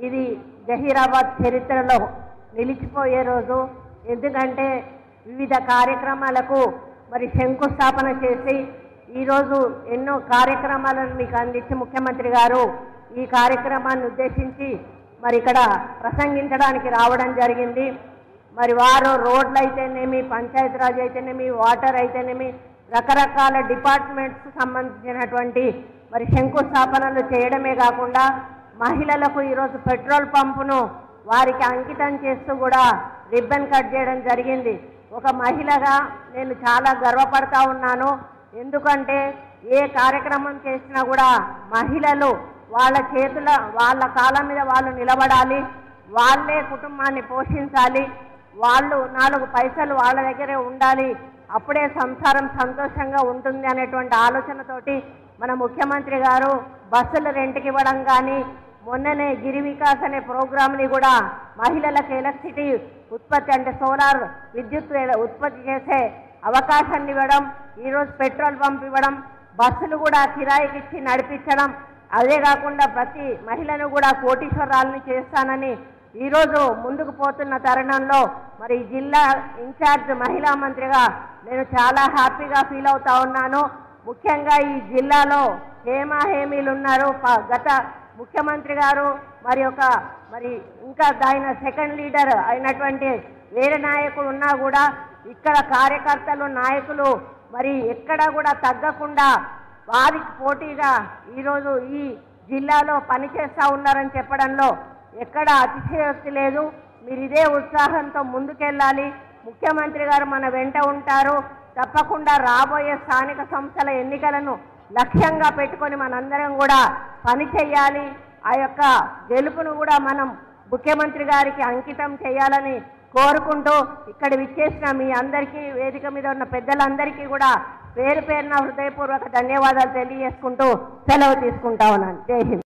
ఇది జహీరాబాద్ చరిత్రలో నిలిచిపోయే రోజు. ఎందుకంటే వివిధ కార్యక్రమాలకు మరి శంకుస్థాపన చేసి ఈరోజు ఎన్నో కార్యక్రమాలను మీకు అందించి ముఖ్యమంత్రి గారు ఈ కార్యక్రమాన్ని ఉద్దేశించి మరి ఇక్కడ ప్రసంగించడానికి రావడం జరిగింది. మరి వారు రోడ్లు అయితేనేమి, పంచాయతీరాజ్ అయితేనేమి, వాటర్ అయితేనేమి, రకరకాల డిపార్ట్మెంట్స్కు సంబంధించినటువంటి మరి శంకుస్థాపనలు చేయడమే కాకుండా మహిళలకు ఈరోజు పెట్రోల్ పంపును వారికి అంకితం చేస్తూ కూడా రిబ్బన్ కట్ చేయడం జరిగింది. ఒక మహిళగా నేను చాలా గర్వపడతా ఉన్నాను. ఎందుకంటే ఏ కార్యక్రమం చేసినా కూడా మహిళలు వాళ్ళ కాళ్ళ మీద వాళ్ళు నిలబడాలి, వాళ్ళే కుటుంబాన్ని పోషించాలి, వాళ్ళు 4 పైసలు వాళ్ళ దగ్గరే ఉండాలి, అప్పుడే సంసారం సంతోషంగా ఉంటుంది అనేటువంటి ఆలోచనతోటి మన ముఖ్యమంత్రి గారు బస్సులు రెంట్కి ఇవ్వడం కానీ, మొన్ననే గిరి వికాస్ అనే ప్రోగ్రామ్ని కూడా మహిళలకు ఎలక్ట్రిసిటీ ఉత్పత్తి అంటే సోలార్ విద్యుత్ ఉత్పత్తి చేసే అవకాశాన్ని ఇవ్వడం, ఈరోజు పెట్రోల్ పంప్ ఇవ్వడం, బస్సులు కూడా కిరాయికి ఇచ్చి నడిపించడం, అదే కాకుండా ప్రతి మహిళను కూడా కోటీశ్వరాలను చేస్తానని ఈరోజు ముందుకు పోతున్న తరుణంలో మరి జిల్లా ఇన్ఛార్జ్ మహిళా మంత్రిగా నేను చాలా హ్యాపీగా ఫీల్ అవుతా ఉన్నాను. ముఖ్యంగా ఈ జిల్లాలో హేమీలు ఉన్నారు. గత ముఖ్యమంత్రి గారు మరి ఇంకా ఆయన సెకండ్ లీడర్ అయినటువంటి వేరే నాయకులు ఉన్నా కూడా ఇక్కడ కార్యకర్తలు నాయకులు మరి ఎక్కడ కూడా తగ్గకుండా వారికి పోటీగా ఈరోజు ఈ జిల్లాలో పనిచేస్తూ ఉన్నారని చెప్పడంలో ఎక్కడ అతిశయోక్తి లేదు. మీరు ఇదే ఉత్సాహంతో ముందుకెళ్ళాలి. ముఖ్యమంత్రి గారు మన వెంట ఉంటారు. తప్పకుండా రాబోయే స్థానిక సంస్థల ఎన్నికలను లక్ష్యంగా పెట్టుకొని మనందరం కూడా పని చేయాలి. ఆ యొక్క గెలుపును కూడా మనం ముఖ్యమంత్రి గారికి అంకితం చేయాలని కోరుకుంటూ ఇక్కడ విచ్చేసిన మీ అందరికీ, వేదిక మీద ఉన్న పెద్దలందరికీ కూడా పేరు పేరున హృదయపూర్వక ధన్యవాదాలు తెలియజేసుకుంటూ సెలవు తీసుకుంటా ఉన్నాను. జై హింద్.